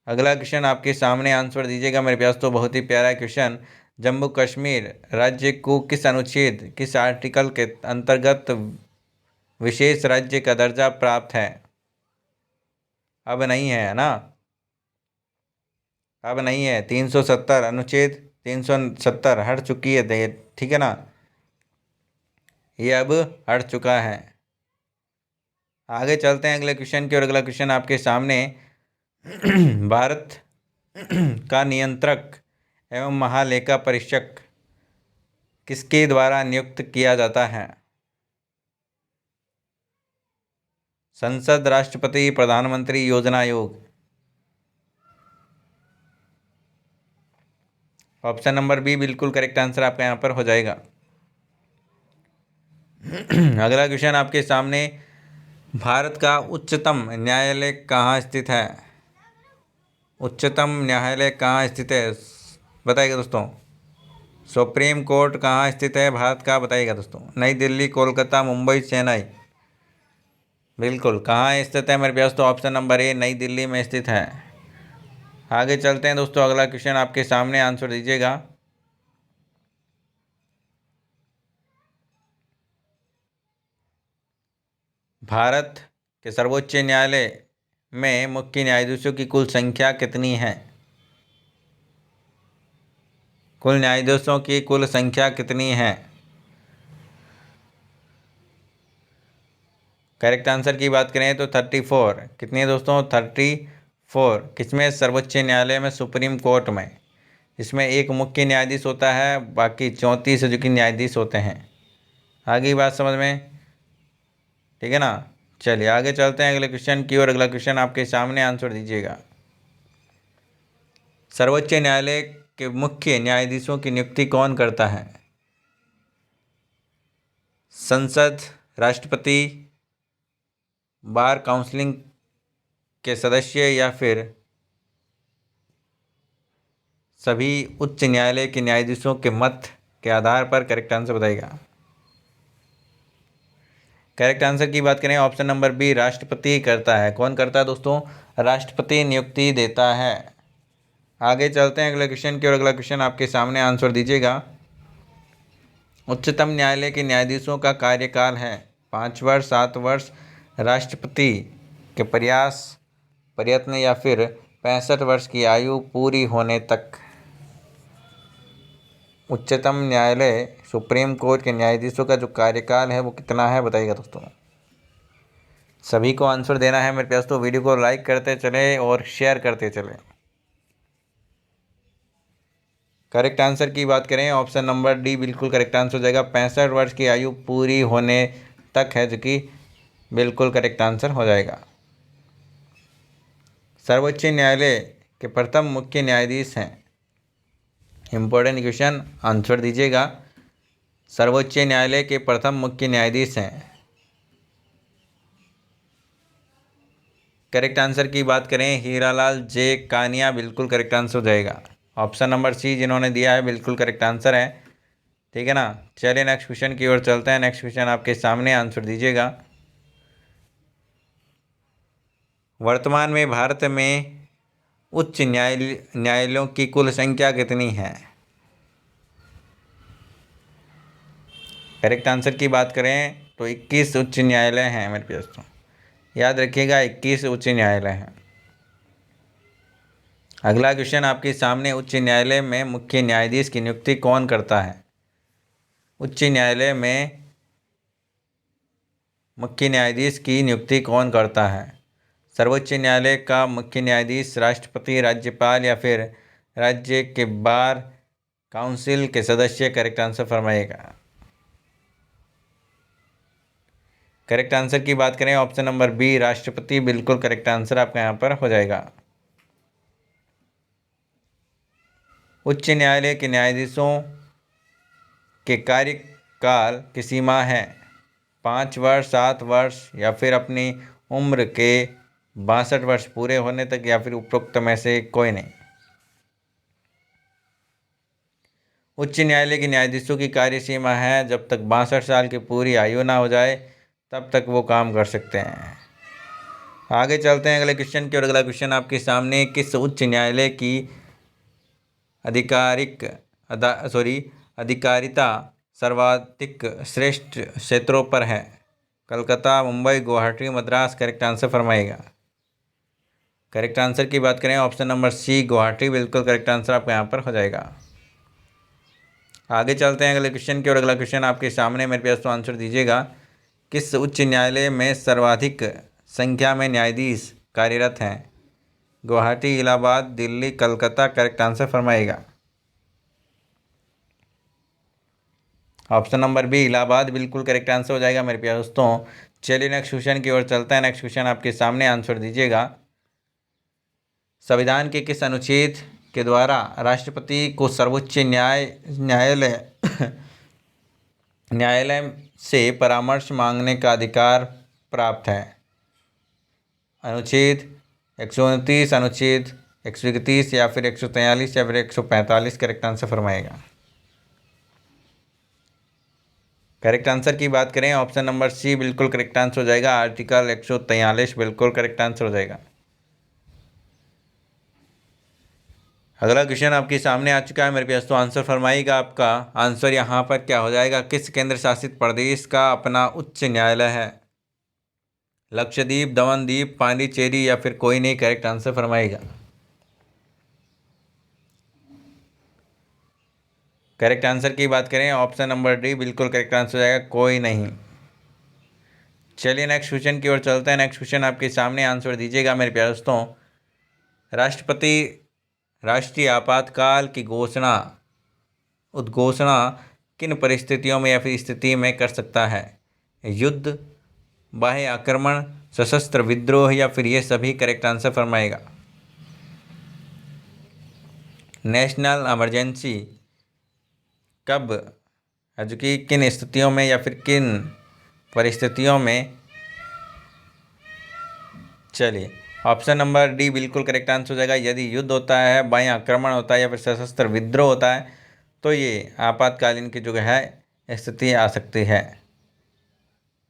अगला क्वेश्चन आपके सामने, आंसर दीजिएगा मेरे प्यास। तो बहुत ही प्यारा क्वेश्चन, जम्मू कश्मीर राज्य को किस अनुच्छेद, किस आर्टिकल के अंतर्गत विशेष राज्य का दर्जा प्राप्त है। अब नहीं है ना, अब नहीं है। 370 अनुच्छेद 370 हट चुकी है, ठीक है ना, ये अब हट चुका है। आगे चलते हैं अगले क्वेश्चन की और अगला क्वेश्चन आपके सामने, भारत का नियंत्रक एवं महालेखा परीक्षक किसके द्वारा नियुक्त किया जाता है। संसद, राष्ट्रपति, प्रधानमंत्री, योजना आयोग। ऑप्शन नंबर बी बिल्कुल करेक्ट आंसर आपका यहाँ पर हो जाएगा। अगला क्वेश्चन आपके सामने, भारत का उच्चतम न्यायालय कहाँ स्थित है। उच्चतम न्यायालय कहाँ स्थित है, बताइएगा दोस्तों। सुप्रीम कोर्ट कहाँ स्थित है भारत का, बताइएगा दोस्तों। नई दिल्ली, कोलकाता, मुंबई, चेन्नई। बिल्कुल कहाँ स्थित है मेरे दोस्तों, ऑप्शन नंबर ए नई दिल्ली में स्थित है। आगे चलते हैं दोस्तों, अगला क्वेश्चन आपके सामने, आंसर दीजिएगा। भारत के सर्वोच्च न्यायालय में मुख्य न्यायाधीशों की कुल संख्या कितनी है। कुल न्यायाधीशों की कुल संख्या कितनी है। करेक्ट आंसर की बात करें तो 34। कितनी है दोस्तों, 34। किसमें, सर्वोच्च न्यायालय में, सुप्रीम कोर्ट में। इसमें एक मुख्य न्यायाधीश होता है, बाकी 34 जो कि न्यायाधीश होते हैं। आगे बात समझ में, ठीक है ना। चलिए आगे चलते हैं अगले क्वेश्चन की और अगला क्वेश्चन आपके सामने, आंसर दीजिएगा। सर्वोच्च न्यायालय के मुख्य न्यायाधीशों की नियुक्ति कौन करता है। संसद, राष्ट्रपति, बार काउंसिलिंग के सदस्य या फिर सभी उच्च न्यायालय के न्यायाधीशों के मत के आधार पर। करेक्ट आंसर बताइएगा। करेक्ट आंसर की बात करें, ऑप्शन नंबर बी राष्ट्रपति करता है। कौन करता है दोस्तों, राष्ट्रपति नियुक्ति देता है। आगे चलते हैं अगले क्वेश्चन की और अगला क्वेश्चन आपके सामने, आंसर दीजिएगा। उच्चतम न्यायालय के न्यायाधीशों का कार्यकाल है 5 वर्ष, 7 वर्ष। राष्ट्रपति के प्रयत्न या फिर 65 वर्ष की आयु पूरी होने तक। उच्चतम न्यायालय सुप्रीम कोर्ट के न्यायाधीशों का जो कार्यकाल है वो कितना है बताइएगा दोस्तों। सभी को आंसर देना है मेरे प्यार दोस्तों। वीडियो को लाइक करते चले और शेयर करते चले। करेक्ट आंसर की बात करें ऑप्शन नंबर डी बिल्कुल करेक्ट आंसर हो जाएगा। 65 वर्ष की आयु पूरी होने तक है, जो कि बिल्कुल करेक्ट आंसर हो जाएगा। सर्वोच्च न्यायालय के प्रथम मुख्य न्यायाधीश हैं। इम्पोर्टेंट क्वेश्चन, आंसर दीजिएगा। सर्वोच्च न्यायालय के प्रथम मुख्य न्यायाधीश हैं। करेक्ट आंसर की बात करें हीरालाल जे कानिया, बिल्कुल करेक्ट आंसर हो जाएगा। ऑप्शन नंबर सी जिन्होंने दिया है बिल्कुल करेक्ट आंसर है। ठीक है ना। चलिए नेक्स्ट क्वेश्चन की ओर चलते हैं। नेक्स्ट क्वेश्चन आपके सामने, आंसर दीजिएगा। वर्तमान में भारत में उच्च न्यायालयों की कुल संख्या कितनी है? करेक्ट आंसर की बात करें तो 21 उच्च न्यायालय हैं मेरे प्यारे दोस्तों। याद रखिएगा 21 उच्च न्यायालय हैं। अगला क्वेश्चन आपके सामने, उच्च न्यायालय में मुख्य न्यायाधीश की नियुक्ति कौन करता है? उच्च न्यायालय में मुख्य न्यायाधीश की नियुक्ति कौन करता है? सर्वोच्च न्यायालय का मुख्य न्यायाधीश राष्ट्रपति, राज्यपाल या फिर राज्य के बार काउंसिल के सदस्य? करेक्ट आंसर फरमाइएगा। करेक्ट आंसर की बात करें ऑप्शन नंबर बी राष्ट्रपति, बिल्कुल करेक्ट आंसर आपका यहाँ पर हो जाएगा। उच्च न्यायालय के न्यायाधीशों के कार्यकाल की सीमा है 5 वर्ष, 7 वर्ष या फिर अपनी उम्र के 62 वर्ष पूरे होने तक, या फिर उपरोक्त में से कोई नहीं। उच्च न्यायालय के न्यायाधीशों की कार्य सीमा है जब तक 62 साल की पूरी आयु ना हो जाए तब तक वो काम कर सकते हैं। आगे चलते हैं अगले क्वेश्चन की ओर। अगला क्वेश्चन आपके सामने, किस उच्च न्यायालय की अधिकारिता सर्वाधिक श्रेष्ठ क्षेत्रों पर है? कलकत्ता, मुंबई, गुवाहाटी, मद्रास? करेक्ट आंसर फरमाइएगा। करेक्ट आंसर की बात करें ऑप्शन नंबर सी गुवाहाटी, बिल्कुल करेक्ट आंसर आपका यहाँ पर हो जाएगा। आगे चलते हैं अगले क्वेश्चन की ओर। अगला क्वेश्चन आपके सामने, मेरे प्यारे दोस्तों आंसर दीजिएगा। किस उच्च न्यायालय में सर्वाधिक संख्या में न्यायाधीश कार्यरत हैं? गुवाहाटी, इलाहाबाद, दिल्ली, कलकत्ता? करेक्ट आंसर फरमाइएगा। ऑप्शन नंबर बी इलाहाबाद, बिल्कुल करेक्ट आंसर हो जाएगा मेरे प्यारे दोस्तों। चलिए नेक्स्ट क्वेश्चन की ओर चलते हैं। नेक्स्ट क्वेश्चन आपके सामने, आंसर दीजिएगा। संविधान के किस अनुच्छेद के द्वारा राष्ट्रपति को सर्वोच्च न्यायालय से परामर्श मांगने का अधिकार प्राप्त है? अनुच्छेद 129, अनुच्छेद 131 या फिर 143 या फिर 145? करेक्ट आंसर फरमाएगा। करेक्ट आंसर की बात करें ऑप्शन नंबर सी बिल्कुल करेक्ट आंसर हो जाएगा। आर्टिकल 143 बिल्कुल करेक्ट आंसर हो जाएगा। अगला क्वेश्चन आपके सामने आ चुका है मेरे प्यारे दोस्तों, आंसर फरमाइएगा। आपका आंसर यहाँ पर क्या हो जाएगा? किस केंद्र शासित प्रदेश का अपना उच्च न्यायालय है? लक्षद्वीप, दमनदीप, पांडिचेरी या फिर कोई नहीं? करेक्ट आंसर फरमाइएगा। करेक्ट आंसर की बात करें ऑप्शन नंबर डी बिल्कुल करेक्ट आंसर हो जाएगा, कोई नहीं। चलिए नेक्स्ट क्वेश्चन की ओर चलते हैं। नेक्स्ट क्वेश्चन आपके सामने, आंसर दीजिएगा मेरे प्यारे दोस्तों। राष्ट्रपति राष्ट्रीय आपातकाल की उद्घोषणा किन परिस्थितियों में या फिर स्थिति में कर सकता है? युद्ध, बाह्य आक्रमण, सशस्त्र विद्रोह या फिर ये सभी? करेक्ट आंसर फरमाएगा। नेशनल इमरजेंसी कब, जो कि किन स्थितियों में या फिर किन परिस्थितियों में? चलिए ऑप्शन नंबर डी बिल्कुल करेक्ट आंसर हो जाएगा। यदि युद्ध होता है, बाह्य आक्रमण होता है या फिर सशस्त्र विद्रोह होता है तो ये आपातकालीन की जो है स्थिति आ सकती है।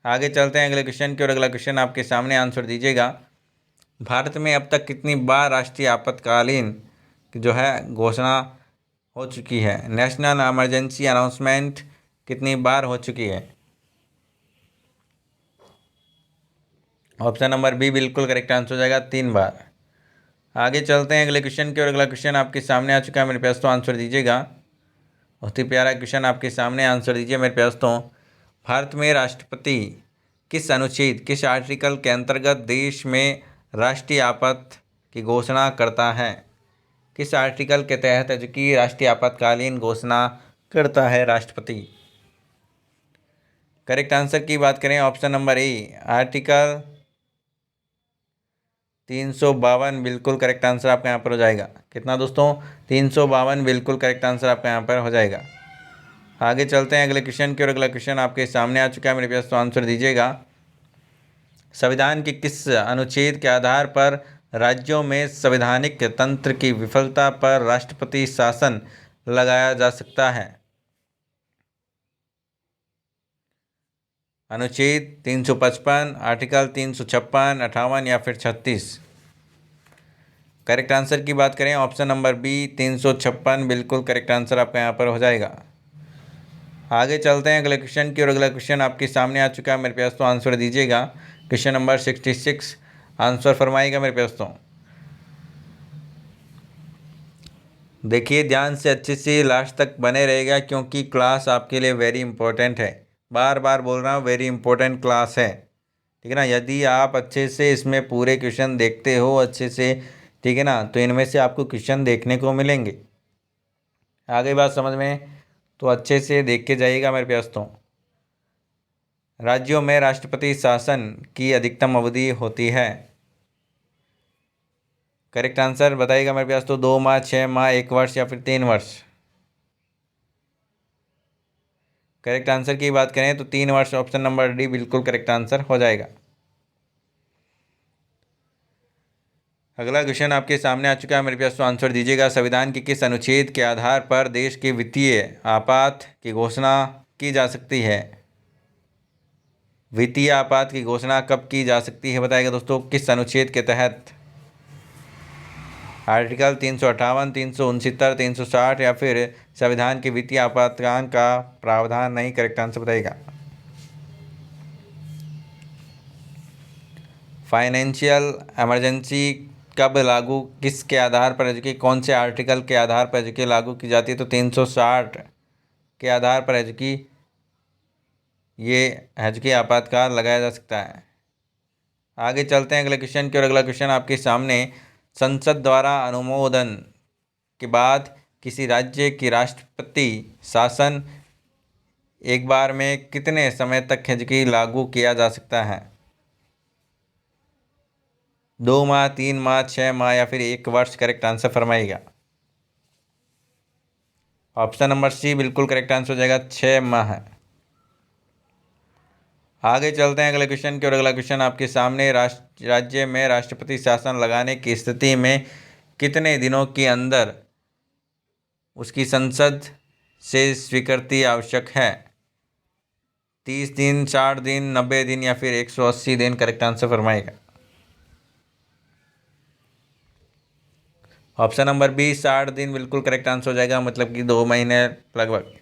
आगे चलते हैं अगले क्वेश्चन की ओर। अगला क्वेश्चन आपके सामने, आंसर दीजिएगा। भारत में अब तक कितनी बार राष्ट्रीय आपातकालीन की जो है घोषणा हो चुकी है? नेशनल इमरजेंसी अनाउंसमेंट कितनी बार हो चुकी है? ऑप्शन नंबर बी बिल्कुल करेक्ट आंसर हो जाएगा, 3 बार। आगे चलते हैं अगले क्वेश्चन की और। अगला क्वेश्चन आपके सामने आ चुका है मेरे प्यास, तो आंसर दीजिएगा। बहुत ही प्यारा क्वेश्चन आपके सामने, आंसर दीजिए मेरे प्यास। तो भारत में राष्ट्रपति किस अनुच्छेद, किस आर्टिकल के अंतर्गत देश में राष्ट्रीय आपात की घोषणा करता है? किस आर्टिकल के तहत है जो कि राष्ट्रीय आपातकालीन घोषणा करता है राष्ट्रपति? करेक्ट आंसर की बात करें, ऑप्शन नंबर ए आर्टिकल 352 बिल्कुल करेक्ट आंसर आपका यहाँ पर हो जाएगा। कितना दोस्तों? 352 बिल्कुल करेक्ट आंसर आपका यहाँ पर हो जाएगा। आगे चलते हैं अगले क्वेश्चन की और। अगला क्वेश्चन आपके सामने आ चुका है मेरे पास, तो आंसर दीजिएगा। संविधान के किस अनुच्छेद के आधार पर राज्यों में संवैधानिक तंत्र की विफलता पर राष्ट्रपति शासन लगाया जा सकता है? अनुच्छेद 355, आर्टिकल 356, 58 या फिर 36? करेक्ट आंसर की बात करें, ऑप्शन नंबर बी 356 बिल्कुल करेक्ट आंसर आपका यहाँ पर हो जाएगा। आगे चलते हैं अगले क्वेश्चन की और। अगला क्वेश्चन आपके सामने आ चुका है मेरे पास, तो आंसर दीजिएगा। क्वेश्चन नंबर 66 आंसर फरमाइएगा मेरे पास। तो देखिए ध्यान से, अच्छे से लास्ट तक बने रहेगा क्योंकि क्लास आपके लिए वेरी इंपॉर्टेंट है। बार बार बोल रहा हूँ, वेरी इंपॉर्टेंट क्लास है, ठीक है ना। यदि आप अच्छे से इसमें पूरे क्वेश्चन देखते हो अच्छे से, ठीक है ना, तो इनमें से आपको क्वेश्चन देखने को मिलेंगे। आगे बात समझ में, तो अच्छे से देख के जाइएगा मेरे प्यास। तो राज्यों में राष्ट्रपति शासन की अधिकतम अवधि होती है? करेक्ट आंसर बताइएगा मेरे प्यास। तो 2 माह, 6 माह, 1 वर्ष या फिर 3 वर्ष? करेक्ट आंसर की बात करें तो 3 वर्ष, ऑप्शन नंबर डी बिल्कुल करेक्ट आंसर हो जाएगा। अगला क्वेश्चन आपके सामने आ चुका है मेरे पास, तो आंसर दीजिएगा। संविधान के किस अनुच्छेद के आधार पर देश के वित्तीय आपात की घोषणा की जा सकती है? वित्तीय आपात की घोषणा कब की जा सकती है बताइएगा दोस्तों, किस अनुच्छेद के तहत? आर्टिकल 358, 369, 360 या फिर संविधान के वित्तीय आपातकाल का प्रावधान नहीं? करेक्ट आंसर बताइएगा। फाइनेंशियल इमरजेंसी कब लागू, किसके आधार पर है कि कौन से आर्टिकल के आधार पर है कि लागू की जाती है? तो 360 के आधार पर है कि ये है कि आपातकाल लगाया जा सकता है। आगे चलते हैं अगले क्वेश्चन की और। अगला क्वेश्चन आपके सामने, संसद द्वारा अनुमोदन के बाद किसी राज्य की राष्ट्रपति शासन एक बार में कितने समय तक है कि लागू किया जा सकता है? 2 माह, 3 माह, 6 माह या फिर 1 वर्ष? करेक्ट आंसर फरमाइएगा। ऑप्शन नंबर सी बिल्कुल करेक्ट आंसर हो जाएगा, 6 माह। आगे चलते हैं अगले क्वेश्चन की और। अगला क्वेश्चन आपके सामने, राज्य में राष्ट्रपति शासन लगाने की स्थिति में कितने दिनों के अंदर उसकी संसद से स्वीकृति आवश्यक है? 30 दिन, 60 दिन, 90 दिन या फिर 180 दिन? करेक्ट आंसर फरमाइएगा। ऑप्शन नंबर बी 60 दिन बिल्कुल करेक्ट आंसर हो जाएगा, मतलब कि 2 महीने लगभग।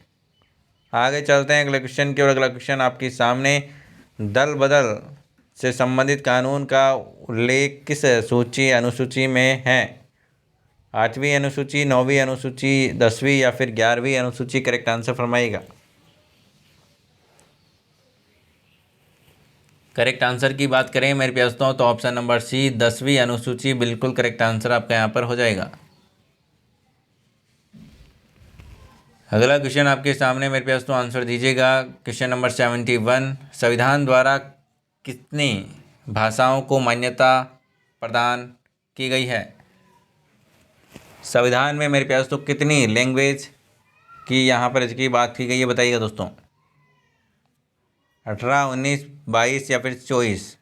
आगे चलते हैं अगले क्वेश्चन की और। अगला क्वेश्चन आपके सामने, दल बदल से संबंधित कानून का उल्लेख किस सूची अनुसूची में है? 8वीं अनुसूची, 9वीं अनुसूची, 10वीं या फिर 11वीं अनुसूची? करेक्ट आंसर फरमाइएगा। करेक्ट आंसर की बात करें मेरे दोस्तों तो ऑप्शन नंबर सी 10वीं अनुसूची बिल्कुल करेक्ट आंसर आपका यहाँ पर हो जाएगा। अगला क्वेश्चन आपके सामने मेरे पास, तो आंसर दीजिएगा। क्वेश्चन नंबर 71, संविधान द्वारा कितनी भाषाओं को मान्यता प्रदान की गई है? संविधान में मेरे पास तो कितनी लैंग्वेज की यहाँ पर इसकी बात की गई है बताइएगा दोस्तों, 18, 19, 22 या फिर 24?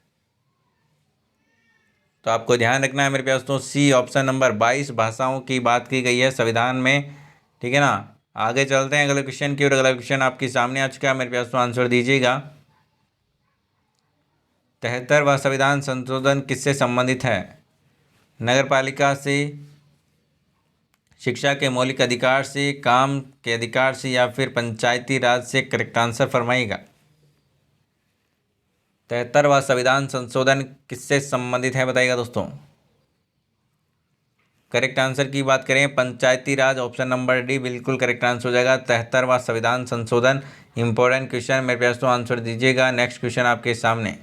तो आपको ध्यान रखना है मेरे पास तो सी ऑप्शन नंबर 22 भाषाओं की बात की गई है संविधान में, ठीक है ना। आगे चलते हैं अगले क्वेश्चन की और। अगला क्वेश्चन आपके सामने आ चुका है मेरे पास, तो आंसर दीजिएगा। 73वां संविधान संशोधन किससे संबंधित है? नगरपालिका से, शिक्षा के मौलिक अधिकार से, काम के अधिकार से या फिर पंचायती राज से? Correct answer फरमाइएगा। 73वां संविधान संशोधन किससे संबंधित है, बताइएगा दोस्तों। करेक्ट आंसर की बात करें पंचायती राज, ऑप्शन नंबर डी बिल्कुल करेक्ट आंसर हो जाएगा। 73वां संविधान संशोधन, इंपॉर्टेंट क्वेश्चन, मेरे प्यारे दोस्तों आंसर दीजिएगा। नेक्स्ट क्वेश्चन आपके सामने,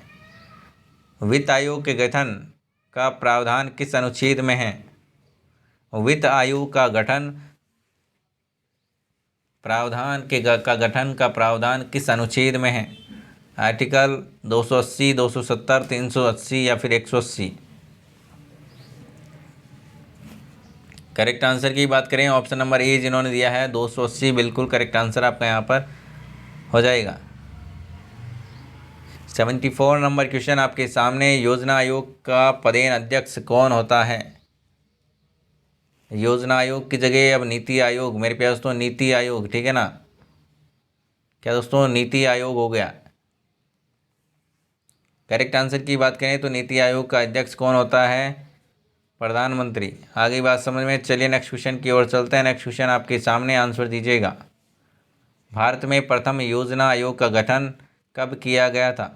वित्त आयोग के गठन का प्रावधान किस अनुच्छेद में है? वित्त आयोग का गठन का प्रावधान किस अनुच्छेद में है? आर्टिकल 280, 270, 380 या फिर 180? करेक्ट आंसर की बात करें ऑप्शन नंबर ए जिन्होंने दिया है 280 बिल्कुल करेक्ट आंसर आपका यहाँ पर हो जाएगा। 74 नंबर क्वेश्चन आपके सामने, योजना आयोग का पदेन अध्यक्ष कौन होता है? योजना आयोग की जगह अब नीति आयोग, मेरे प्यारे दोस्तों नीति आयोग, ठीक है ना, क्या दोस्तों नीति आयोग हो गया। करेक्ट आंसर की बात करें तो नीति आयोग का अध्यक्ष कौन होता है? प्रधानमंत्री। आगे बात समझ में, चलिए नेक्स्ट क्वेश्चन की ओर चलते हैं। नेक्स्ट क्वेश्चन आपके सामने, आंसर दीजिएगा। भारत में प्रथम योजना आयोग का गठन कब किया गया था?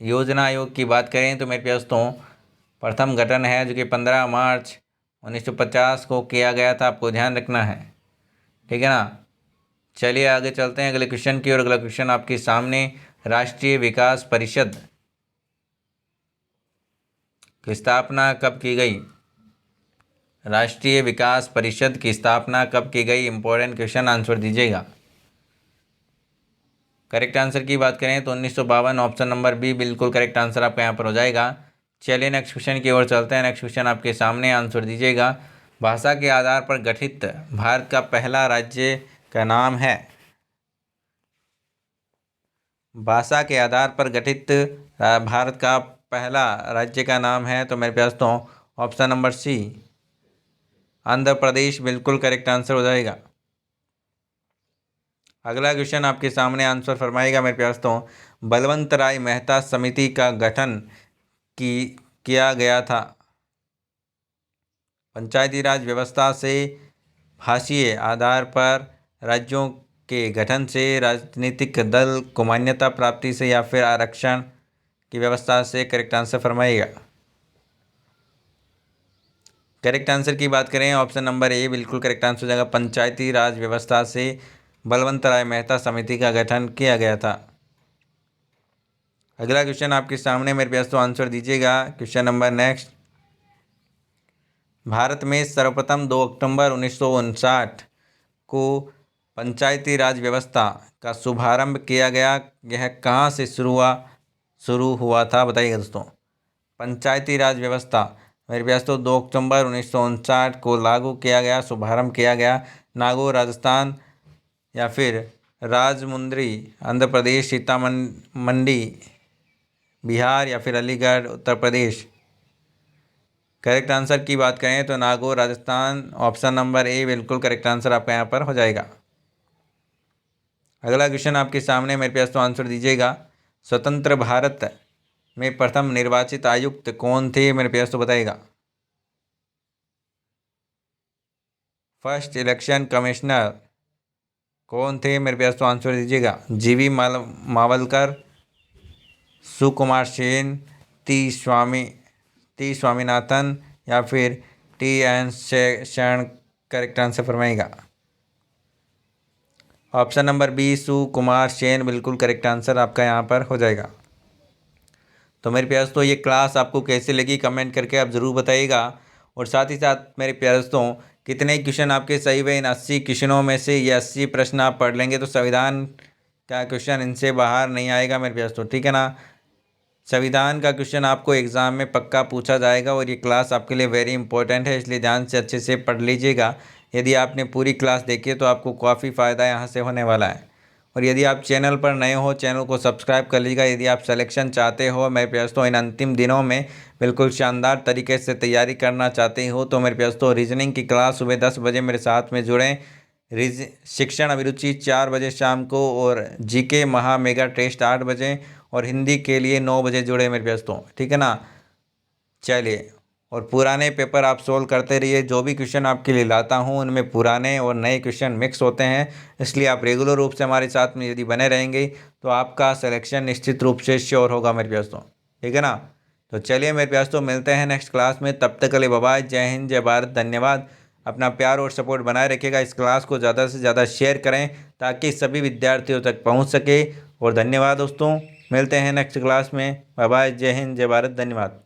योजना आयोग की बात करें तो मेरे प्यारे दोस्तों प्रथम गठन है जो कि 15 मार्च 1950 को किया गया था, आपको ध्यान रखना है, ठीक है ना। चलिए आगे चलते हैं अगले क्वेश्चन की ओर। अगला क्वेश्चन आपके सामने, राष्ट्रीय विकास परिषद की स्थापना कब की गई? राष्ट्रीय विकास परिषद की स्थापना कब की गई? इंपॉर्टेंट क्वेश्चन, आंसर दीजिएगा। करेक्ट आंसर की बात करें तो 1952, ऑप्शन नंबर बी बिल्कुल करेक्ट आंसर आपका यहाँ पर हो जाएगा। चलिए नेक्स्ट क्वेश्चन की ओर चलते हैं। नेक्स्ट क्वेश्चन आपके सामने, आंसर दीजिएगा। भाषा के आधार पर गठित भारत का पहला राज्य का नाम है? भाषा के आधार पर गठित भारत का पहला राज्य का नाम है तो मेरे प्यारे दोस्तों ऑप्शन नंबर सी आंध्र प्रदेश बिल्कुल करेक्ट आंसर हो जाएगा। अगला क्वेश्चन आपके सामने, आंसर फरमाएगा मेरे प्यारे दोस्तों। बलवंत राय मेहता समिति का गठन किया गया था? पंचायती राज व्यवस्था से, भाषीय आधार पर राज्यों के गठन से, राजनीतिक दल को मान्यता प्राप्ति से या फिर आरक्षण की व्यवस्था से? करेक्ट आंसर फरमाइएगा। करेक्ट आंसर की बात करें ऑप्शन नंबर ए बिल्कुल करेक्ट आंसर हो जाएगा। पंचायती राज व्यवस्था से बलवंत राय मेहता समिति का गठन किया गया था। अगला क्वेश्चन आपके सामने मेरे प्यारे दोस्तों, आंसर दीजिएगा। क्वेश्चन नंबर नेक्स्ट, भारत में सर्वप्रथम 2 अक्टूबर 1959 को पंचायती राज व्यवस्था का शुभारंभ किया गया, यह कहाँ से शुरू हुआ था, बताइएगा दोस्तों। पंचायती राज व्यवस्था मेरे प्यारे दोस्तों 2 अक्टूबर 1959 को लागू किया गया, शुभारंभ किया गया। नागौर राजस्थान या फिर राजमुंद्री आंध्र प्रदेश, सीतामढ़ी बिहार या फिर अलीगढ़ उत्तर प्रदेश? करेक्ट आंसर की बात करें तो नागौर राजस्थान, ऑप्शन नंबर ए बिल्कुल करेक्ट आंसर आपका यहाँ पर हो जाएगा। अगला क्वेश्चन आपके सामने मेरे प्यारे दोस्तों, आंसर दीजिएगा। स्वतंत्र भारत में प्रथम निर्वाचित आयुक्त कौन थे, मेरे प्यारे दोस्तों बताइएगा। फर्स्ट इलेक्शन कमिश्नर कौन थे, मेरे प्यारे दोस्तों आंसर दीजिएगा। जीवी मावलकर, सुकुमार सेन, टी स्वामीनाथन या फिर टी.एन. शरण? करेक्ट आंसर फरमाइएगा। Option number B Sukumar Sen बिल्कुल करेक्ट आंसर आपका यहाँ पर हो जाएगा। तो मेरे प्यारे दोस्तों ये क्लास आपको कैसे लगी कमेंट करके आप ज़रूर बताइएगा। और साथ ही साथ मेरे प्यारे दोस्तों कितने क्वेश्चन आपके सही हुए, इन 80 क्वेश्चनों में से ये 80 प्रश्न आप पढ़ लेंगे तो संविधान का क्वेश्चन इनसे बाहर नहीं आएगा मेरे प्यारे दोस्तों, ठीक है ना। संविधान का क्वेश्चन आपको एग्ज़ाम में पक्का पूछा जाएगा और ये क्लास आपके लिए वेरी इंपॉर्टेंट है, इसलिए ध्यान से अच्छे से पढ़ लीजिएगा। यदि आपने पूरी क्लास देखी है तो आपको काफ़ी फ़ायदा यहाँ से होने वाला है। और यदि आप चैनल पर नए हो, चैनल को सब्सक्राइब कर लीजिएगा। यदि आप सिलेक्शन चाहते हो, मेरे प्यारे दोस्तों इन अंतिम दिनों में बिल्कुल शानदार तरीके से तैयारी करना चाहते हो तो मेरे प्यारे दोस्तों रीजनिंग की क्लास सुबह 10 बजे मेरे साथ में जुड़ें। शिक्षण अभिरुचि 4 बजे शाम को, और जीके महा मेगा टेस्ट 8 बजे, और हिंदी के लिए 9 बजे जुड़े मेरे प्यारे दोस्तों, ठीक है ना। चलिए और पुराने पेपर आप सोल्व करते रहिए। जो भी क्वेश्चन आपके लिए लाता हूँ उनमें पुराने और नए क्वेश्चन मिक्स होते हैं, इसलिए आप रेगुलर रूप से हमारे साथ में यदि बने रहेंगे तो आपका सिलेक्शन निश्चित रूप से श्योर होगा मेरे दोस्तों। ठीक है ना। तो चलिए मेरे दोस्तों, मिलते हैं नेक्स्ट क्लास में। तब तक के लिए बाय बाय। जय हिंद, जय भारत, धन्यवाद। अपना प्यार और सपोर्ट बनाए रखिएगा। इस क्लास को ज़्यादा से ज़्यादा शेयर करें ताकि सभी विद्यार्थियों तक पहुंच सके। और धन्यवाद दोस्तों, मिलते हैं नेक्स्ट क्लास में। Bye bye. जय हिंद, जय भारत, धन्यवाद।